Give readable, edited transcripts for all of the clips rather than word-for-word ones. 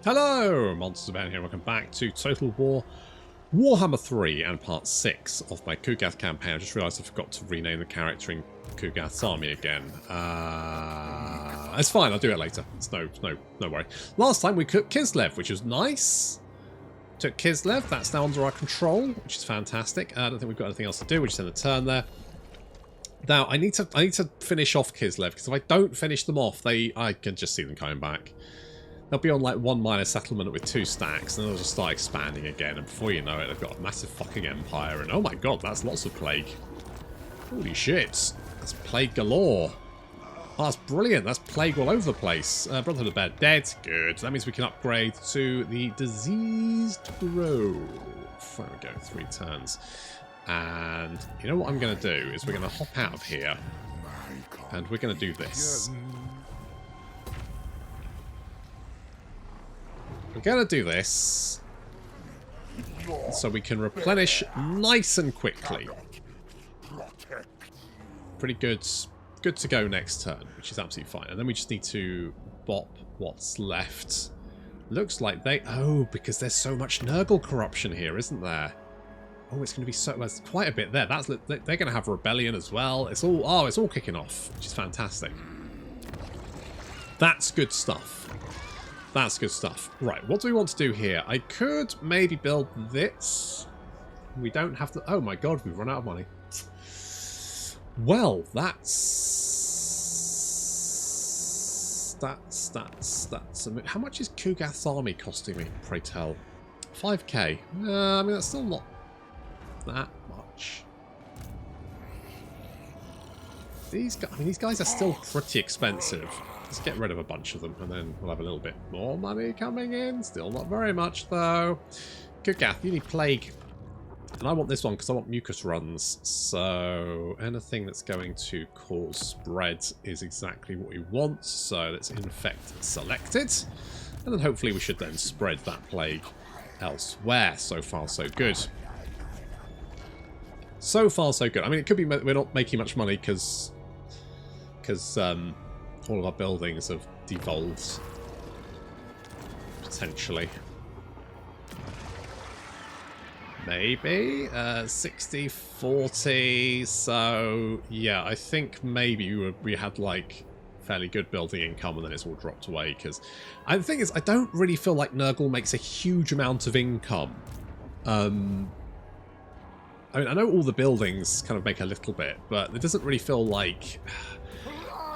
Hello, Monsters of Man here. Welcome back to Total War Warhammer 3 and part 6 of my Kugath campaign. I just realised I forgot to rename the character in Kugath's army again. It's fine, I'll do it later. It's no worry. Last time we took Kislev, which was nice. Took Kislev, that's now under our control, which is fantastic. I don't think we've got anything else to do, we're just in the turn there. Now, I need to finish off Kislev, because if I don't finish them off, I can just see them coming back. They'll be on like one minor settlement with 2 stacks, and then they'll just start expanding again, and before you know it, they've got a massive fucking empire, and oh my god, that's lots of plague. Holy shit, that's plague galore. Oh, that's brilliant, that's plague all over the place. Brotherhood of Bad Dead, good. That means we can upgrade to the Diseased Grove. There we go, 3 turns. And you know what I'm going to do, is we're going to hop out of here, and we're going to do this. We're going to do this so we can replenish nice and quickly. Pretty good to go next turn, which is absolutely fine. And then we just need to bop what's left. Looks like they... Oh, because there's so much Nurgle corruption here, isn't there? Oh, it's going to be so... There's quite a bit there. They're going to have rebellion as well. It's all... Oh, it's all kicking off, which is fantastic. That's good stuff. That's good stuff. Right, what do we want to do here? I could maybe build this. We don't have to... Oh my god, we've run out of money. Well, that's... How much is Kugath's army costing me, pray tell? 5k. I mean, that's still not that much. These guys are still pretty expensive. Let's get rid of a bunch of them, and then we'll have a little bit more money coming in. Still not very much, though. Kugath, you need plague. And I want this one because I want mucus runs. So anything that's going to cause spread is exactly what we want. So let's infect selected. And then hopefully we should then spread that plague elsewhere. So far, so good. So far, so good. I mean, it could be we're not making much money because all of our buildings have devolved, potentially. Maybe 60-40. So yeah, I think maybe we had like fairly good building income, and then it's all dropped away. Because the thing is, I don't really feel like Nurgle makes a huge amount of income. I mean, I know all the buildings kind of make a little bit, but it doesn't really feel like...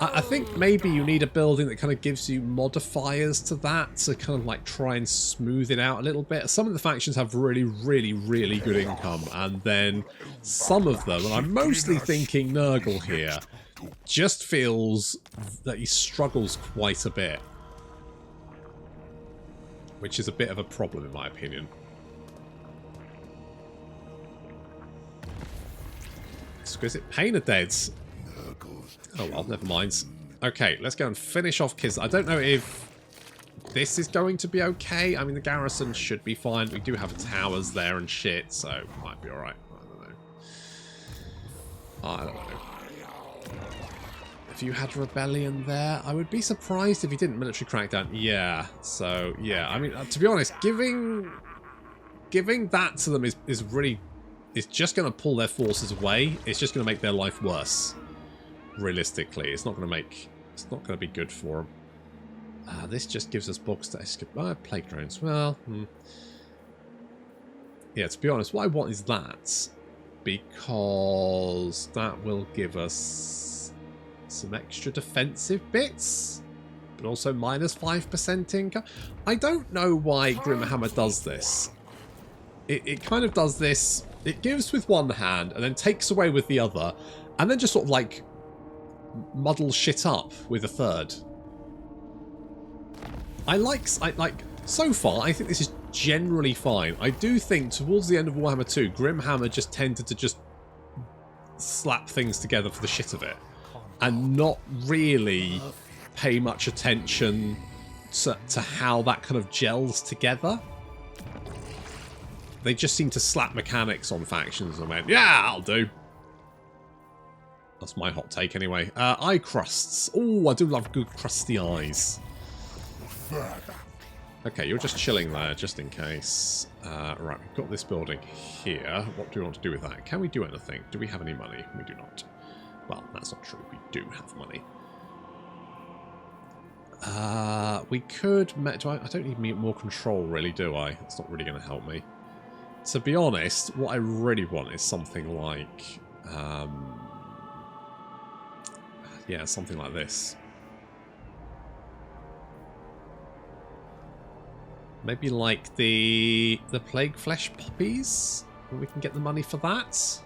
I think maybe you need a building that kind of gives you modifiers to that to kind of like try and smooth it out a little bit. Some of the factions have really, really, really good income, and then some of them, and I'm mostly thinking Nurgle here, just feels that he struggles quite a bit. Which is a bit of a problem in my opinion. Exquisite Pain of Deads. Oh well, never mind. Okay, let's go and finish off Kislev. I don't know if this is going to be okay. I mean, the garrison should be fine. We do have towers there and shit, so it might be alright. I don't know. If you had rebellion there, I would be surprised if you didn't military crackdown. Yeah, so yeah. I mean, to be honest, giving that to them is really... It's just going to pull their forces away. It's just going to make their life worse. Realistically, it's not going to be good for them. This just gives us books to escape. Plague drones. Well, yeah. To be honest, what I want is that, because that will give us some extra defensive bits, but also minus 5% income. I don't know why Grimhammer does this. It kind of does this. It gives with one hand and then takes away with the other, and then just sort of like muddle shit up with a third. I like so far I think this is generally fine. I do think towards the end of Warhammer 2, Grimhammer just tended to just slap things together for the shit of it and not really pay much attention to how that kind of gels together. They just seem to slap mechanics on factions and went, yeah, I'll do. That's my hot take anyway. Eye crusts. Oh, I do love good crusty eyes. Okay, you're just chilling there, just in case. Right, we've got this building here. What do we want to do with that? Can we do anything? Do we have any money? We do not. Well, that's not true. We do have money. We could... I don't need more control, really, do I? It's not really going to help me. To be honest, what I really want is something like... yeah, something like this. Maybe like the plague flesh poppies? We can get the money for that.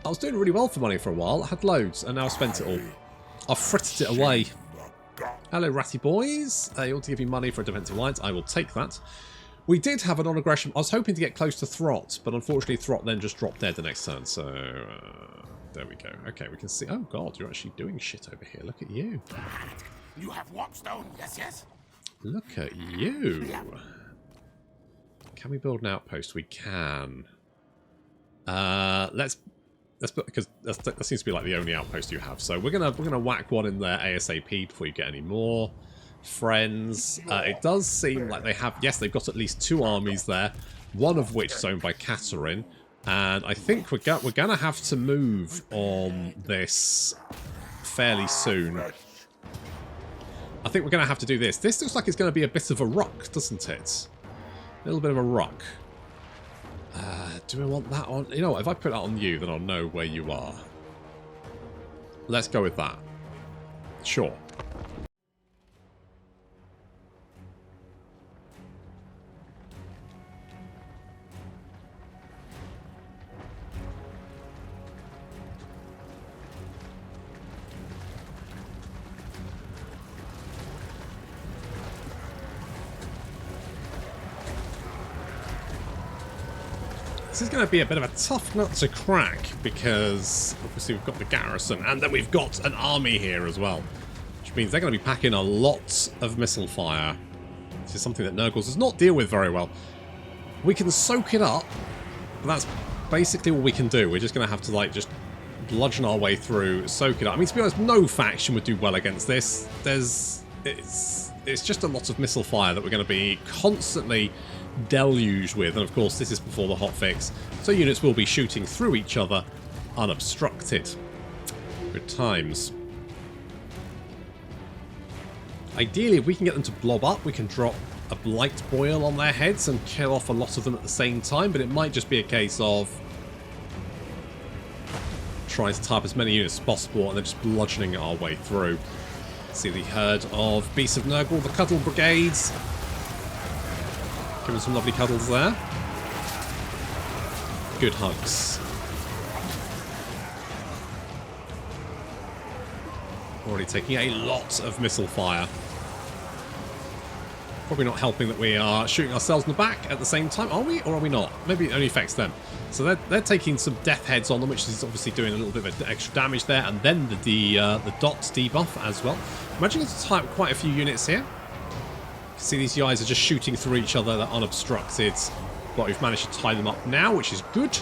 I was doing really well for money for a while. I had loads, and now I've spent it all. I've frittered it away. Hello, ratty boys. You want to give me money for a defensive alliance? I will take that. We did have an on-aggression. I was hoping to get close to Throt, but unfortunately Throt then just dropped dead the next turn, so... there we go. Okay, we can see... Oh, God, you're actually doing shit over here. Look at you. You have warpstone, yes? Look at you. Can we build an outpost? We can. Let's put, because that seems to be like the only outpost you have. So we're gonna whack one in there ASAP before you get any more friends. It does seem like they have. Yes, they've got at least 2 armies there. One of which is owned by Catherine, and I think we're gonna have to move on this fairly soon. I think we're going to have to do this. This looks like it's going to be a bit of a rock, doesn't it? A little bit of a rock. Do we want that on? You know what, if I put that on you, then I'll know where you are. Let's go with that. Sure. This is going to be a bit of a tough nut to crack because obviously we've got the garrison and then we've got an army here as well, which means they're going to be packing a lot of missile fire. This is something that Nurgle does not deal with very well. We can soak it up, but that's basically all we can do. We're just going to have to like just bludgeon our way through, soak it up. I mean, to be honest, no faction would do well against this. It's just a lot of missile fire that we're going to be constantly deluged with, and of course this is before the hotfix, so units will be shooting through each other unobstructed. Good times. Ideally, if we can get them to blob up, we can drop a blight boil on their heads and kill off a lot of them at the same time, but it might just be a case of trying to tie up as many units as possible and then just bludgeoning our way through. See the herd of Beasts of Nurgle, the Cuddle Brigades. Giving some lovely cuddles there. Good hugs. Already taking a lot of missile fire. Probably not helping that we are shooting ourselves in the back at the same time. Are we, or are we not? Maybe it only affects them. So they're taking some death heads on them, which is obviously doing a little bit of extra damage there. And then the dot debuff as well. Imagine it's type quite a few units here. See, these guys are just shooting through each other. They're unobstructed. But we've managed to tie them up now, which is good.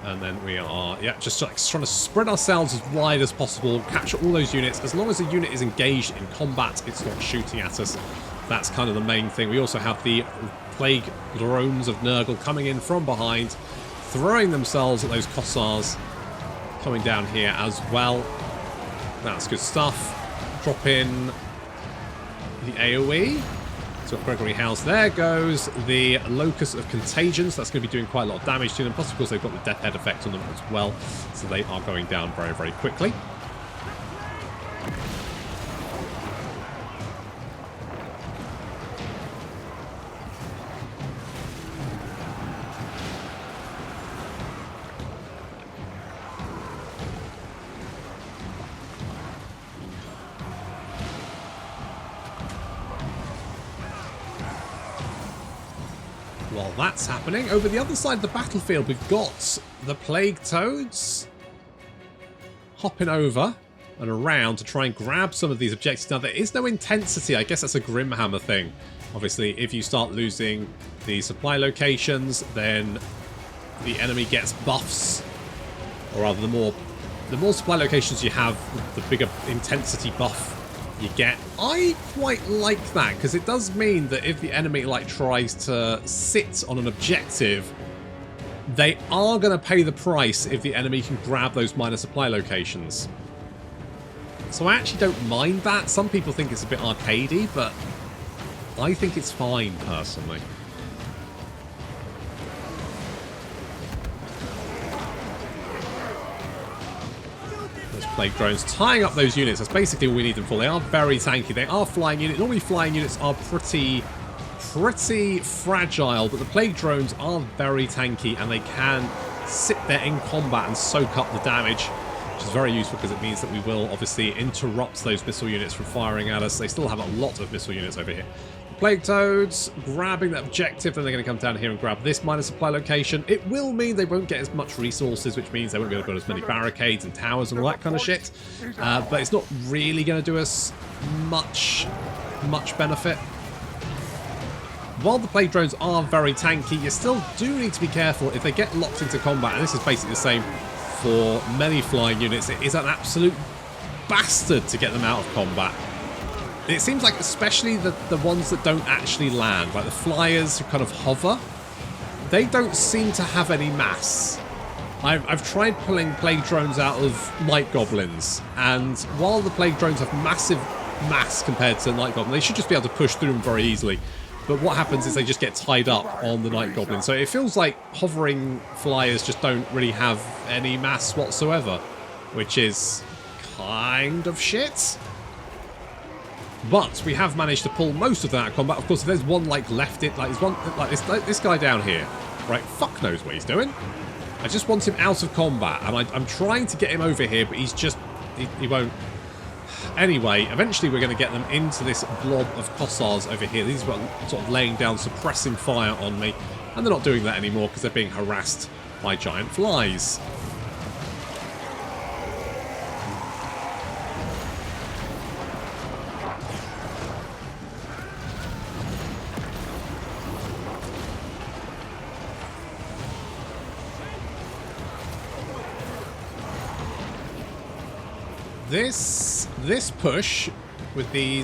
And then we are, yeah, just like trying to spread ourselves as wide as possible, capture all those units. As long as the unit is engaged in combat, it's not shooting at us. That's kind of the main thing. We also have the plague drones of Nurgle coming in from behind, throwing themselves at those Kossars coming down here as well. That's good stuff. Drop in the AoE. So Gregory House. There goes the Locus of Contagion. So that's going to be doing quite a lot of damage to them. Plus, of course, they've got the Death Head effect on them as well. So they are going down very, very quickly. While that's happening, over the other side of the battlefield, we've got the Plague Toads hopping over and around to try and grab some of these objectives. Now, there is no intensity. I guess that's a Grimhammer thing. Obviously, if you start losing the supply locations, then the enemy gets buffs. Or rather, the more supply locations you have, the bigger intensity buff you get. I quite like that, because it does mean that if the enemy like tries to sit on an objective, they are going to pay the price if the enemy can grab those minor supply locations. So I actually don't mind that. Some people think it's a bit arcadey, but I think it's fine, personally. Those plague drones tying up those units. That's basically all we need them for. They are very tanky. They are flying units. Normally flying units are pretty fragile, but the plague drones are very tanky, and they can sit there in combat and soak up the damage, which is very useful because it means that we will obviously interrupt those missile units from firing at us. They still have a lot of missile units over here. Plague Toads grabbing that objective, then they're going to come down here and grab this minor supply location. It will mean they won't get as much resources, which means they won't be able to build as many barricades and towers and all that kind of shit. But it's not really going to do us much benefit. While the plague drones are very tanky, you still do need to be careful if they get locked into combat. And this is basically the same for many flying units. It is an absolute bastard to get them out of combat. It seems like especially the ones that don't actually land, like the flyers who kind of hover, they don't seem to have any mass. I've tried pulling plague drones out of night goblins, and while the plague drones have massive mass compared to night goblins, they should just be able to push through them very easily. But what happens is they just get tied up on the night goblin. So it feels like hovering flyers just don't really have any mass whatsoever, which is kind of shit. But we have managed to pull most of that out of combat. Of course, if there's one like left, there's one like this guy down here, right? Fuck knows what he's doing. I just want him out of combat, and I'm trying to get him over here, but he's just he won't. Anyway, eventually we're going to get them into this blob of Kossars over here. These are sort of laying down suppressing fire on me, and they're not doing that anymore because they're being harassed by giant flies. This push with the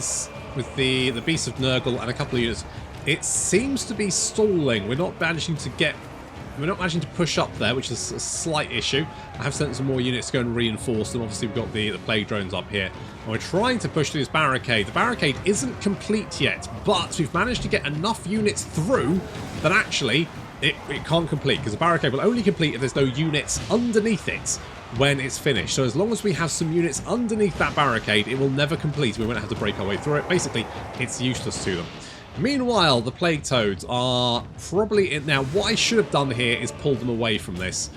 Beasts of Nurgle and a couple of units, it seems to be stalling. We're not managing to push up there, which is a slight issue. I have sent some more units to go and reinforce them. Obviously, we've got the plague drones up here, and we're trying to push through this barricade. The barricade isn't complete yet, but we've managed to get enough units through that actually it can't complete, because the barricade will only complete if there's no units underneath it when it's finished. So as long as we have some units underneath that barricade, it will never complete. We won't have to break our way through it. Basically, it's useless to them. Meanwhile, the Plague Toads are probably in. Now, what I should have done here is pull them away from this.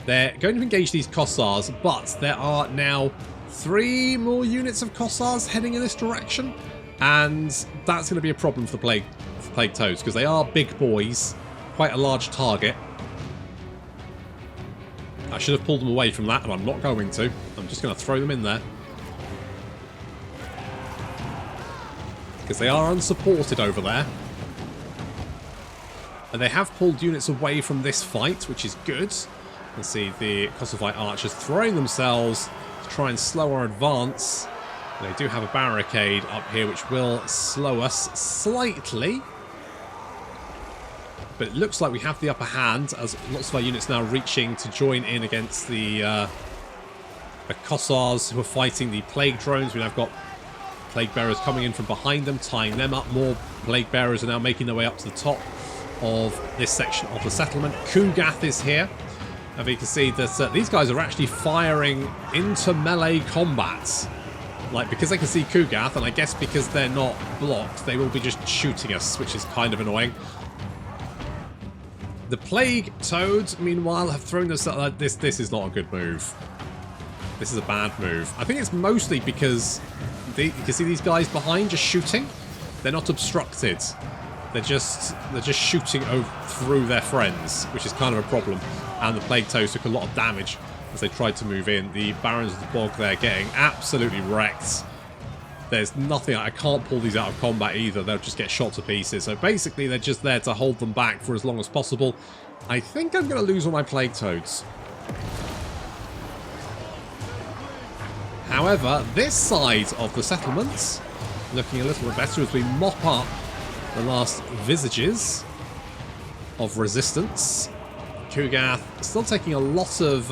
They're going to engage these Kossars, but there are now 3 more units of Kossars heading in this direction, and that's going to be a problem for the Plague Toads, because they are big boys, quite a large target. I should have pulled them away from that, and I'm not going to. I'm just going to throw them in there, because they are unsupported over there. And they have pulled units away from this fight, which is good. You can see the Kossovite archers throwing themselves to try and slow our advance. And they do have a barricade up here, which will slow us slightly. But it looks like we have the upper hand, as lots of our units now reaching to join in against the Kossars who are fighting the Plague Drones. We've now got Plague Bearers coming in from behind them, tying them up. More Plague Bearers are now making their way up to the top of this section of the settlement. Kugath is here. And you can see that these guys are actually firing into melee combat. Like, because they can see Kugath, and I guess because they're not blocked, they will be just shooting us, which is kind of annoying. The Plague Toads, meanwhile, have thrown themselves. This is not a good move. This is a bad move. I think it's mostly because you can see these guys behind just shooting. They're not obstructed. They're just shooting through their friends, which is kind of a problem. And the Plague Toads took a lot of damage as they tried to move in. The Barons of the Bog, they're getting absolutely wrecked. There's nothing. I can't pull these out of combat either. They'll just get shot to pieces. So basically, they're just there to hold them back for as long as possible. I think I'm going to lose all my Plague Toads. However, this side of the settlements looking a little bit better as we mop up the last visages of resistance. Kugath still taking a lot of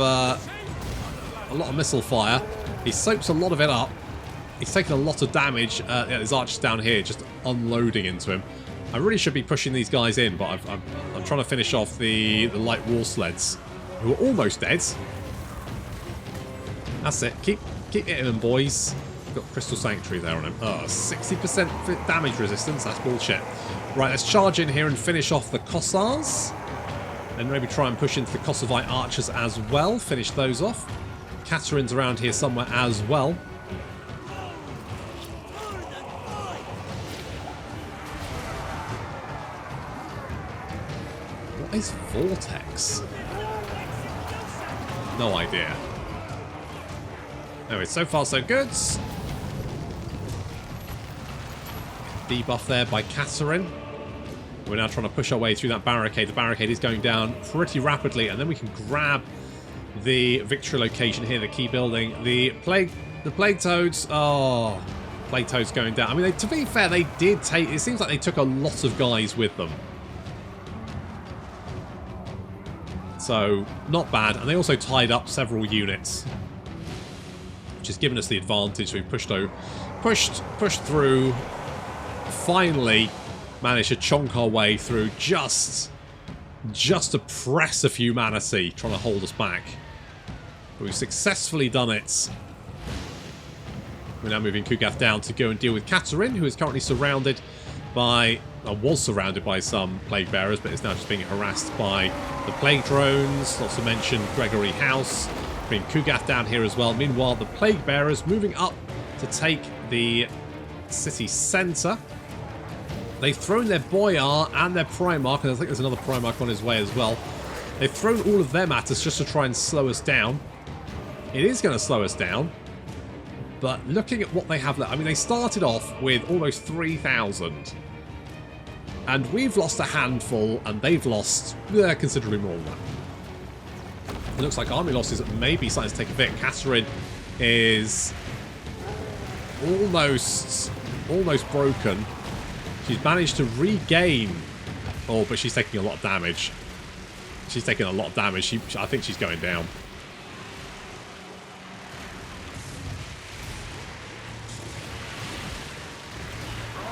missile fire. He soaks a lot of it up. He's taking a lot of damage. His archers down here just unloading into him. I really should be pushing these guys in, but I'm trying to finish off the light war sleds, who are almost dead. That's it. Keep hitting them, boys. Got Crystal Sanctuary there on him. 60% damage resistance. That's bullshit. Right, let's charge in here and finish off the Kossars. And maybe try and push into the Kossovite archers as well. Finish those off. Katarin's around here somewhere as well. What is Vortex? No idea. Anyway, so far so good. Debuff there by Katarin. We're now trying to push our way through that barricade. The barricade is going down pretty rapidly, and then we can grab the victory location here, the key building. The plague toads. Oh, plague toads going down. I mean, to be fair, they did take. It seems like they took a lot of guys with them, so not bad. And they also tied up several units, which has given us the advantage. We pushed through. Finally managed to chonk our way through just to press of humanity trying to hold us back. But we've successfully done it. We're now moving Kugath down to go and deal with Katarin, who is currently surrounded by, was surrounded by some plague bearers, but is now just being harassed by the plague drones, not to mention Gregory House. Bring Kugath down here as well. Meanwhile, the plague bearers moving up to take the city centre. They've thrown their Boyar and their Primarch, and I think there's another Primarch on his way as well. They've thrown all of them at us just to try and slow us down. It is going to slow us down, but looking at what they have left, I mean, they started off with almost 3,000, and we've lost a handful, and they've lost considerably more than that. It looks like army losses may be starting to take a bit. Katarin is almost broken. She's managed to regain. Oh, but she's taking a lot of damage. She's taking a lot of damage. I think she's going down.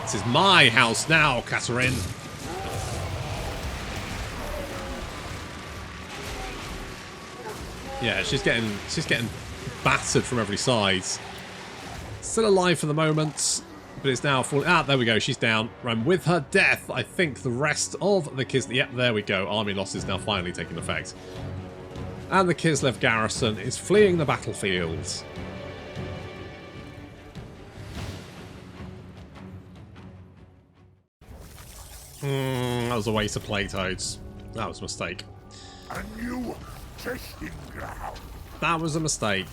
This is my house now, Katarin. Yeah, she's getting battered from every side. Still alive for the moment, but it's now falling. Ah, there we go. She's down. And with her death, I think the rest of the Kislev. Yep, there we go. Army losses now finally taking effect. And the Kislev garrison is fleeing the battlefield. That was a waste of plague toads. That was a mistake. A new testing ground. That was a mistake.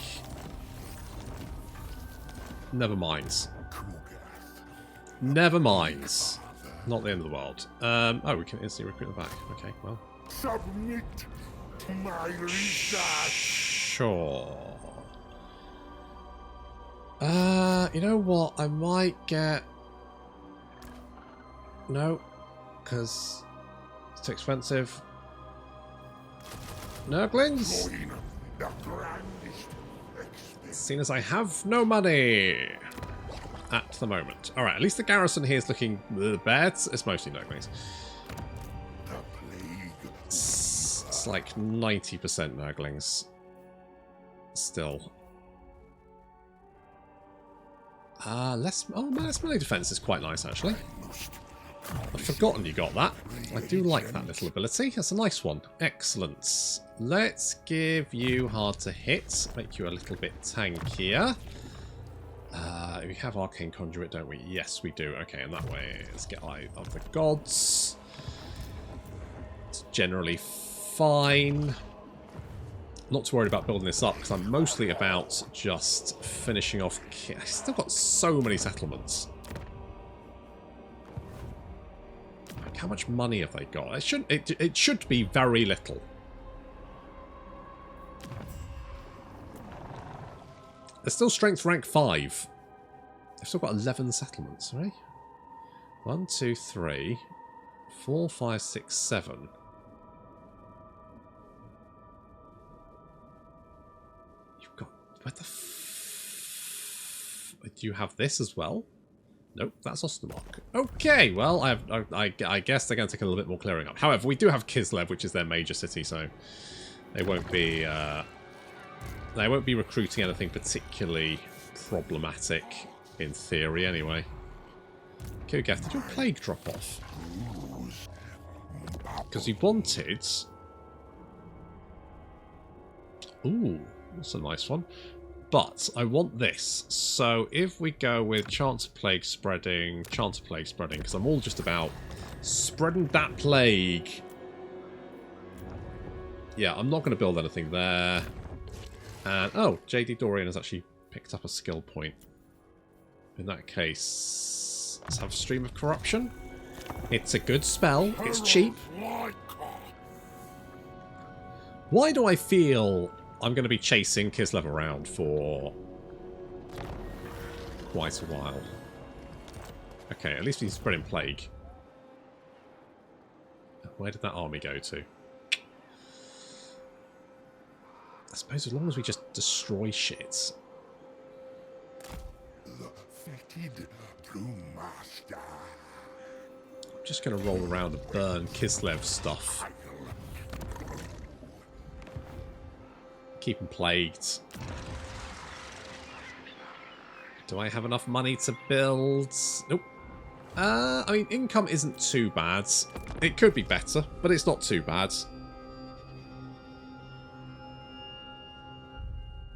Never mind. Never mind. Not the end of the world. Oh, we can instantly recruit them back. Okay, well. Submit to my research. Sure. You know what? I might get... No, because it's too expensive. Nurglings? Seeing as I have no money at the moment. Alright, at least the garrison here is looking bad. It's mostly Nurglings. It's like 90% Nurglings. Still. Less melee defense is quite nice, actually. I've forgotten you got that. I do like that little ability. That's a nice one. Excellent. Let's give you hard to hit. Make you a little bit tankier. We have Arcane Conduit, don't we? Yes, we do. Okay, and that way, let's get Eye of the Gods. It's generally fine. Not too worried about building this up, because I'm mostly about just finishing off... I've still got so many settlements. Like, how much money have they got? It should be very little. They're still strength rank 5. They've still got 11 settlements, right? 1, 2, 3, 4, 5, 6, 7. You've got... Where the do you have this as well? Nope, that's Ostermark. Okay, well, I guess they're going to take a little bit more clearing up. However, we do have Kislev, which is their major city, so they won't be recruiting anything particularly problematic in theory, anyway. Kugath, did your plague drop off? Because he wanted... Ooh, that's a nice one. But I want this. So if we go with chance of plague spreading, because I'm all just about spreading that plague. Yeah, I'm not going to build anything there. And oh, JD Dorian has actually picked up a skill point. In that case, let's have Stream of Corruption. It's a good spell. It's cheap. Why do I feel I'm going to be chasing Kislev around for quite a while? Okay, at least he's spreading plague. Where did that army go to? I suppose as long as we just destroy shit. The fetid brewmaster. I'm just going to roll around and burn Kislev stuff. Keep them plagued. Do I have enough money to build? Nope. I mean, income isn't too bad. It could be better, but it's not too bad.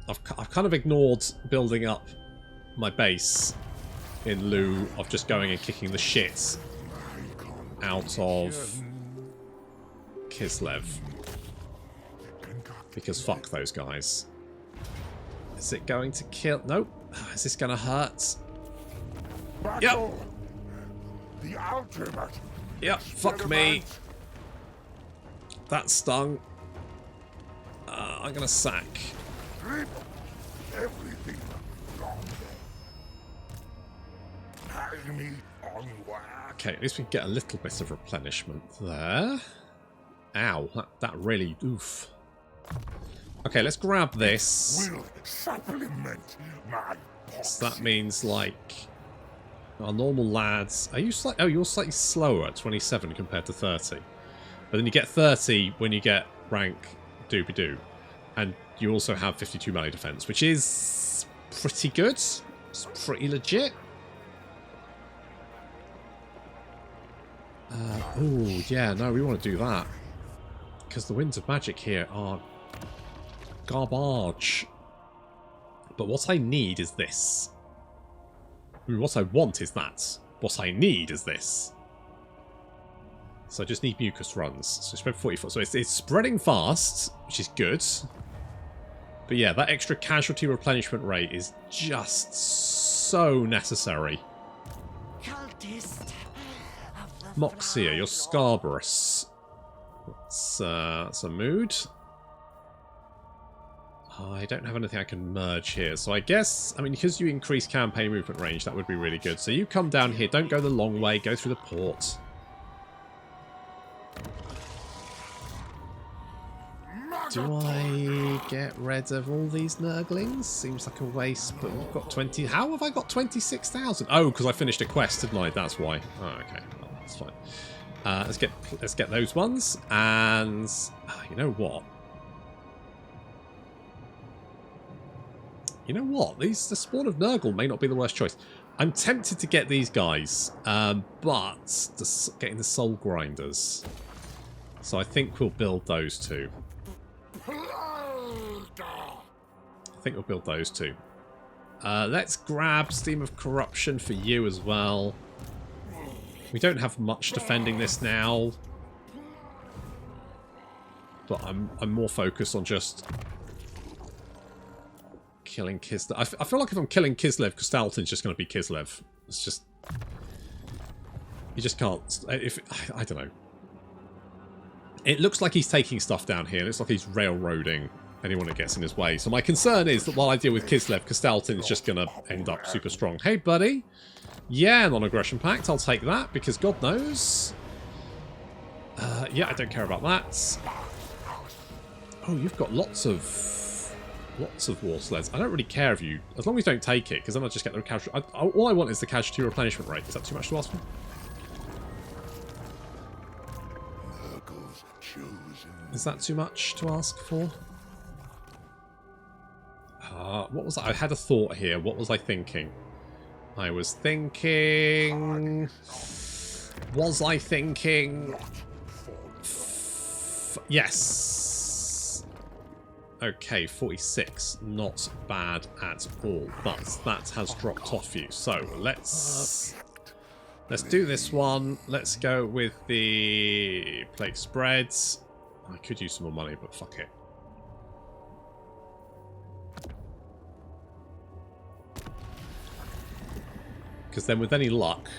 I've kind of ignored building up my base in lieu of just going and kicking the shit out of Kislev. Because fuck those guys. Is it going to kill? Nope. Is this going to hurt? Yep. The ultimate. Yep. Fuck me. That stung. I'm going to sack. Strip everything from them. Carry me onward. Okay, at least we can get a little bit of replenishment there. Ow. That really... Oof. Okay, let's grab this. Will supplement my So that means, like, our normal lads... Are you oh, you're slightly slower at 27 compared to 30. But then you get 30 when you get rank doobie-doo. And you also have 52 melee defense, which is pretty good. It's pretty legit. Oh, yeah, no, we want to do that. Because the winds of magic here are garbage. But what I need is this. I mean, what I want is that. What I need is this. So I just need mucus runs. So spread 44. So it's spreading fast, which is good. But yeah, that extra casualty replenishment rate is just so necessary. Moxia, you're Scarbarous. That's a mood. I don't have anything I can merge here, so I guess, I mean, because you increase campaign movement range, that would be really good. So you come down here, don't go the long way, go through the port. Do I get rid of all these Nurglings? Seems like a waste, but we've got 20... How have I got 26,000? Oh, because I finished a quest, didn't I? That's why. Oh, okay. Well, that's fine. Let's get those ones, and... you know what? You know what? The spawn of Nurgle may not be the worst choice. I'm tempted to get these guys, but getting the soul grinders. So I think we'll build those two. Let's grab Steam of Corruption for you as well. We don't have much defending this now, but I'm more focused on just killing Kislev. I feel like if I'm killing Kislev, Kostaltin's just going to be Kislev. It's just... You just can't... I don't know. It looks like he's taking stuff down here. It looks like he's railroading anyone that gets in his way. So my concern is that while I deal with Kislev, Kastaltin is just going to end up super strong. Hey, buddy. Yeah, non-aggression pact. I'll take that because God knows. Yeah, I don't care about that. Oh, you've got lots of war sleds. I don't really care if you, as long as you don't take it, because then I'll just get the casualty. All I want is the casualty replenishment rate. Is that too much to ask for? Is that too much to ask for? What was I had a thought here. What was I thinking? I was thinking... Was I thinking... Yes! Okay, 46. Not bad at all. But that has dropped off you. So, let's do this one. Let's go with the plague spreads. I could use some more money, but fuck it. Because then with any luck...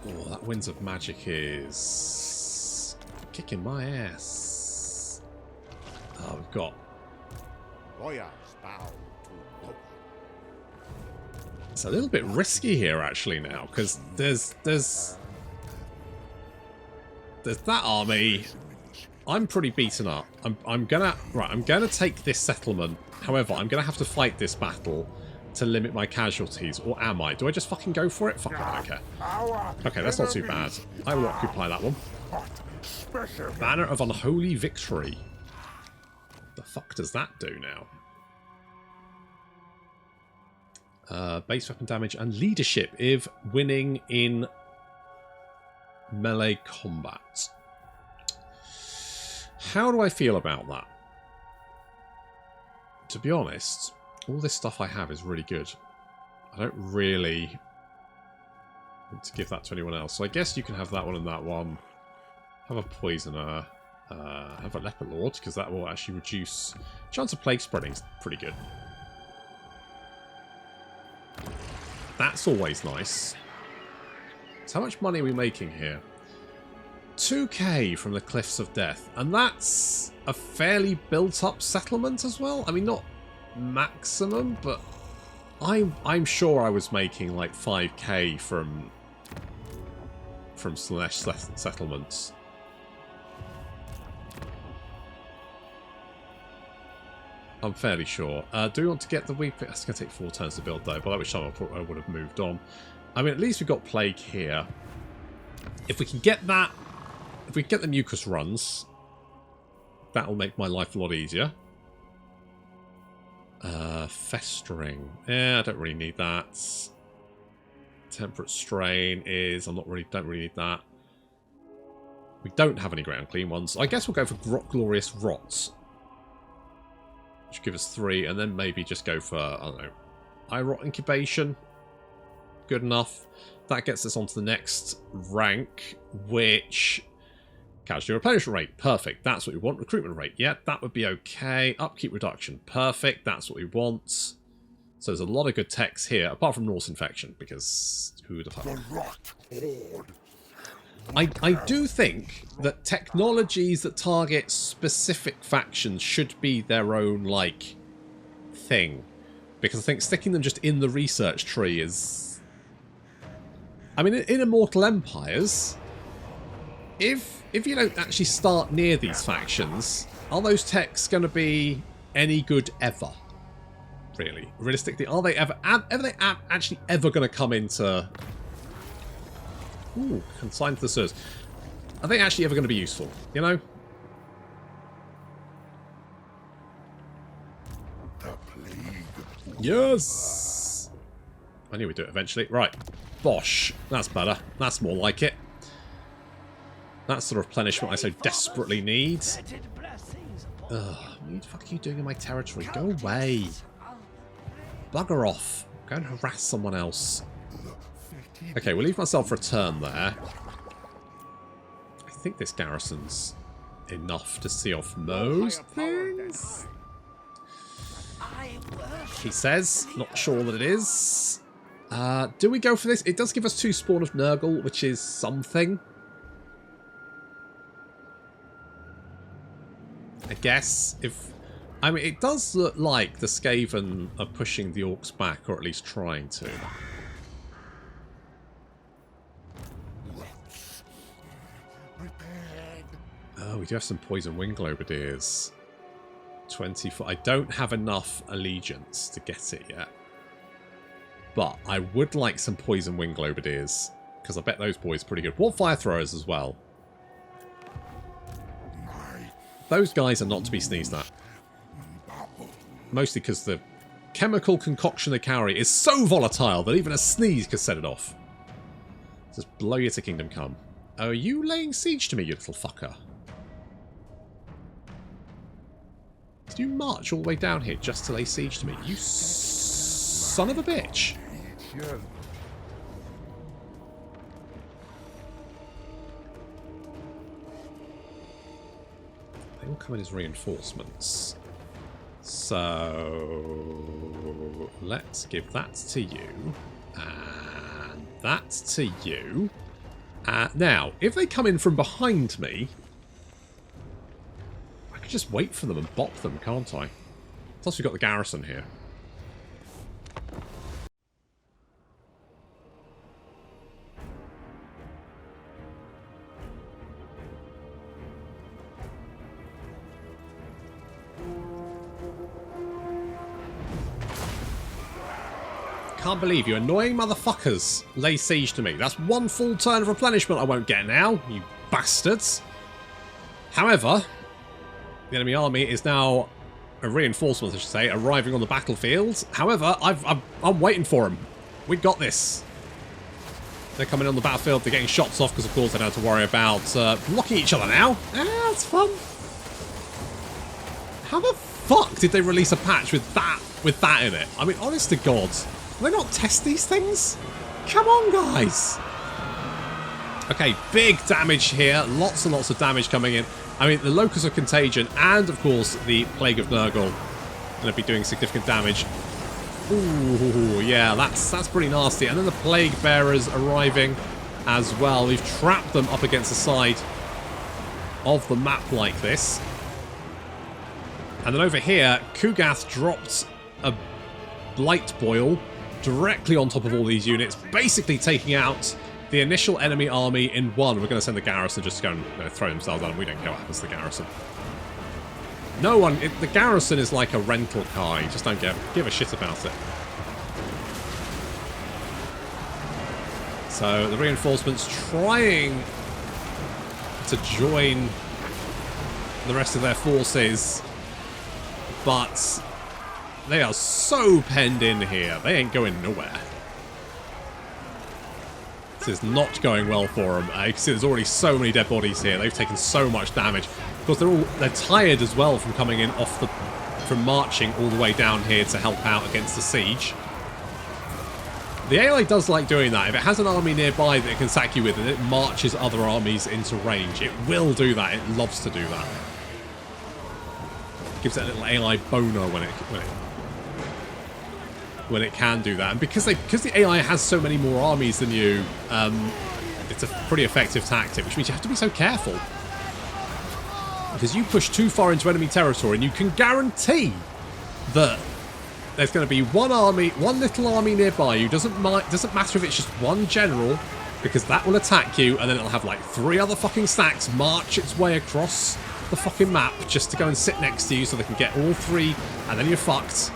Oh, that Winds of Magic is... kicking my ass. Oh, we've got... It's a little bit risky here, actually, now, because there's that army. I'm pretty beaten up. I'm gonna take this settlement. However, I'm gonna have to fight this battle to limit my casualties, or am I? Do I just fucking go for it? Fuck it, I don't care. Okay, that's not too bad. I will occupy that one. Banner of Unholy Victory. The fuck does that do now? Base weapon damage and leadership if winning in melee combat. How do I feel about that? To be honest, all this stuff I have is really good. I don't really want to give that to anyone else. So I guess you can have that one and that one. Have a poisoner. Have a leper lord, because that will actually reduce chance of plague spreading. Is pretty good. That's always nice. So how much money are we making here? 2k from the Cliffs of Death. And that's a fairly built-up settlement as well. I mean, not maximum, but I'm sure I was making like 5k from Slaanesh settlements. I'm fairly sure. Do we want to get the weep? It's going to take 4 turns to build though, by which time I would have moved on. I mean, at least we've got Plague here. If we can get that, if we can get the mucus runs, that'll make my life a lot easier. Festering. Yeah, I don't really need that. Temperate strain is... don't really need that. We don't have any ground clean ones. I guess we'll go for Glorious Rot. Which give us 3, and then maybe just go for, I don't know, Eye Rot Incubation. Good enough. That gets us onto the next rank, which... Casualty replenishment rate. Perfect. That's what we want. Recruitment rate. Yeah, that would be okay. Upkeep reduction. Perfect. That's what we want. So there's a lot of good techs here, apart from Norse Infection, because who the fuck... I do think that technologies that target specific factions should be their own, like, thing. Because I think sticking them just in the research tree is... I mean, in Immortal Empires, if you don't actually start near these factions, are those techs going to be any good ever? Really? Realistically, are they actually ever going to come into... Ooh, consigned to the sewers. Are they actually ever going to be useful? You know? Yes! I knew we'd do it eventually. Right. Bosh. That's better. That's more like it. That sort of replenishment I so desperately need. Ugh. What the fuck are you doing in my territory? Go away. Bugger off. Go and harass someone else. Okay, we'll leave myself for a turn there. I think this garrison's enough to see off most things. He says. Not sure that it is. Do we go for this? It does give us 2 Spawn of Nurgle, which is something. I guess. I mean, it does look like the Skaven are pushing the orcs back, or at least trying to. Oh, we do have some poison wing globadiers. 24. I don't have enough allegiance to get it yet. But I would like some poison wing globadiers, because I bet those boys are pretty good. What fire throwers as well. Those guys are not to be sneezed at. Mostly because the chemical concoction they carry is so volatile that even a sneeze could set it off. Just blow you to kingdom come. Oh, are you laying siege to me, you little fucker? Did you march all the way down here just to lay siege to me? You son of a bitch! They will come in as reinforcements. So let's give that to you. And that to you. Now, if they come in from behind me, I could just wait for them and bop them, can't I? Plus we've got the garrison here. Can't believe you annoying motherfuckers lay siege to me. That's one full turn of replenishment I won't get now, you bastards. However, the enemy army is now a reinforcement, I should say, arriving on the battlefield. However, I'm waiting for them. We got this. They're coming on the battlefield. They're getting shots off because, of course, they don't have to worry about blocking each other now. That's fun. How the fuck did they release a patch with that in it? I mean, honest to God. Do they not test these things? Come on, guys. Okay, big damage here. Lots and lots of damage coming in. I mean, the Locus of Contagion and, of course, the Plague of Nurgle going to be doing significant damage. Ooh, yeah, that's pretty nasty. And then the Plague Bearers arriving as well. We've trapped them up against the side of the map like this. And then over here, Kugath dropped a Blight Boil directly on top of all these units, basically taking out the initial enemy army in one. We're going to send the garrison just to go and throw themselves at them. We don't care what happens to the garrison. No one... the garrison is like a rental car. You just don't give a shit about it. So the reinforcements trying to join the rest of their forces, but they are so penned in here. They ain't going nowhere. This is not going well for them. You can see there's already so many dead bodies here. They've taken so much damage. Of course, they're tired as well from coming in from marching all the way down here to help out against the siege. The AI does like doing that. If it has an army nearby that it can sack you with, and it marches other armies into range, it will do that. It loves to do that. It gives it a little AI boner when it can do that. And because the AI has so many more armies than you, it's a pretty effective tactic, which means you have to be so careful. Because you push too far into enemy territory and you can guarantee that there's going to be one little army nearby you. Doesn't matter if it's just one general, because that will attack you, and then it'll have like 3 other fucking stacks march its way across the fucking map just to go and sit next to you so they can get all 3, and then you're fucked.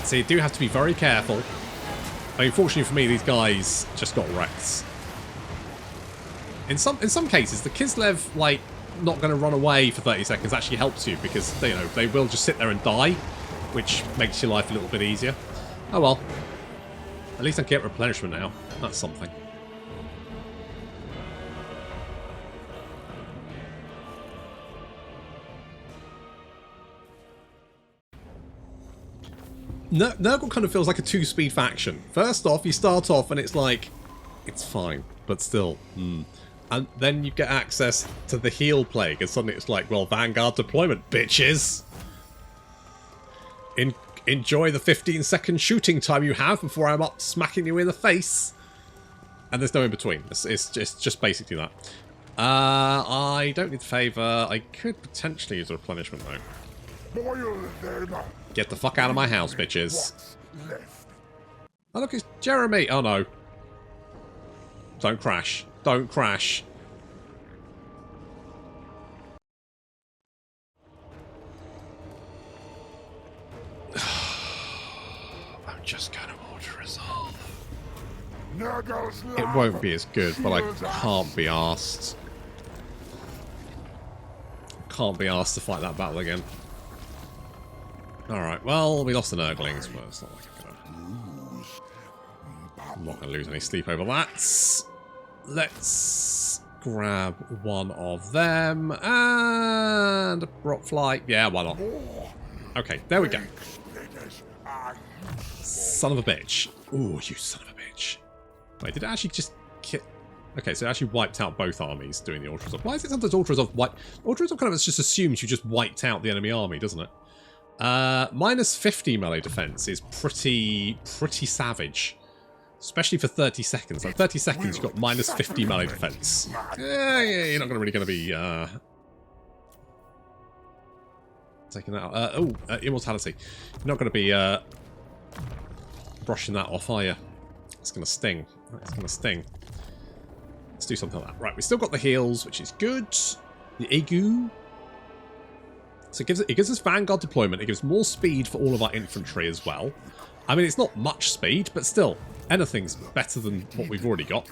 So you do have to be very careful. I mean, fortunately for me, these guys just got wrecked. In some cases, the Kislev, like, not going to run away for 30 seconds actually helps you, because, you know, they will just sit there and die, which makes your life a little bit easier. Oh well. At least I can get replenishment now. That's something. Nurgle kind of feels like a 2-speed faction. First off, you start off and it's like, it's fine, but still, And then you get access to the heal plague, and suddenly it's like, well, Vanguard deployment, bitches! Enjoy the 15-second shooting time you have before I'm up smacking you in the face. And there's no in between. It's just basically that. I don't need the favour. I could potentially use a replenishment, though. Boil them. Get the fuck out of my house, bitches. What's left? Oh, look, it's Jeremy. Oh, no. Don't crash. Don't crash. I'm just going to order resolve. Nurgle's It love won't be as good, but I fuels us. can't be arsed. Can't be asked to fight that battle again. Alright, well, we lost the Nurglings, but it's not like I'm not going to lose any sleep over that. Let's grab one of them, and a rock flight. Yeah, why not? Okay, there we go. Splitters are Son of a bitch. Ooh, you son of a bitch. Wait, did it actually just kill... Okay, so it actually wiped out both armies doing the Ultra Resolve. Why is it sometimes Ultra Resolve wipe... Ultra Resolve kind of just assumes you just wiped out the enemy army, doesn't it? Minus 50 melee defense is pretty savage. Especially for 30 seconds. Like 30 seconds, you've got minus 50 melee defense. Yeah, you're not really going to be taking that out. Immortality. You're not going to be brushing that off, are you? It's going to sting. It's going to sting. Let's do something like that. Right, we still got the heals, which is good. The Agu. So it gives us Vanguard deployment. It gives more speed for all of our infantry as well. I mean, it's not much speed, but still, anything's better than what we've already got.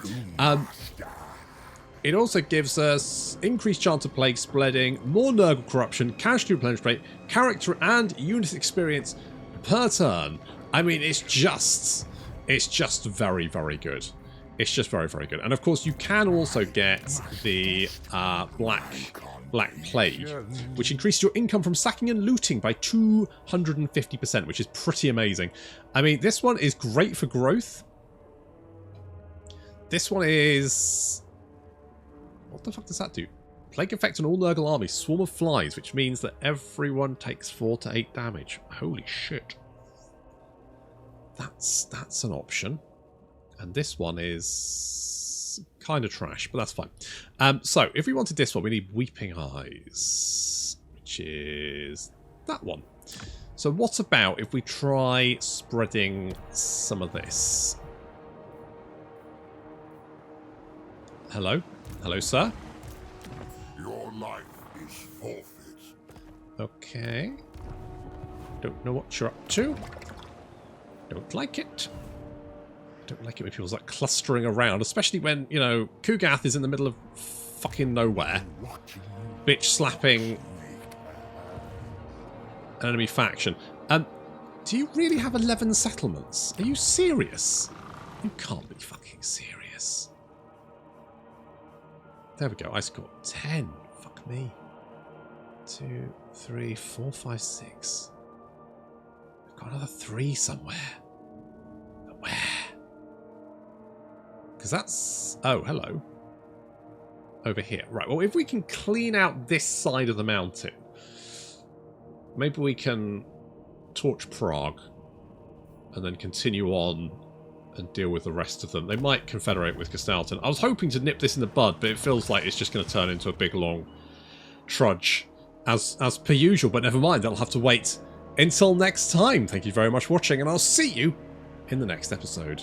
It also gives us increased chance of plague spreading, more Nurgle corruption, casualty replenishment rate, character and unit experience per turn. I mean, it's just very, very good. It's just very, very good. And of course, you can also get the Black Plague, which increases your income from sacking and looting by 250%, which is pretty amazing. I mean, this one is great for growth. This one is... What the fuck does that do? Plague effect on all Nurgle armies. Swarm of flies, which means that everyone takes 4 to 8 damage. Holy shit. That's an option. And this one is kind of trash, but that's fine. So, if we wanted this one, we need Weeping Eyes, which is that one. So what about if we try spreading some of this? Hello? Hello, sir? Your life is forfeit. Okay. Don't know what you're up to. Don't like it. Don't like it when people start clustering around, especially when, you know, Kugath is in the middle of fucking nowhere. Bitch slapping an enemy faction. Do you really have 11 settlements? Are you serious? You can't be fucking serious. There we go. I scored 10. Fuck me. 2, 3, 4, 5, 6. I've got another 3 somewhere. But where? Because that's... Oh, hello. Over here. Right, well, if we can clean out this side of the mountain, maybe we can torch Prague and then continue on and deal with the rest of them. They might confederate with Castalton. I was hoping to nip this in the bud, but it feels like it's just going to turn into a big, long trudge as per usual. But never mind, that'll have to wait until next time. Thank you very much for watching, and I'll see you in the next episode.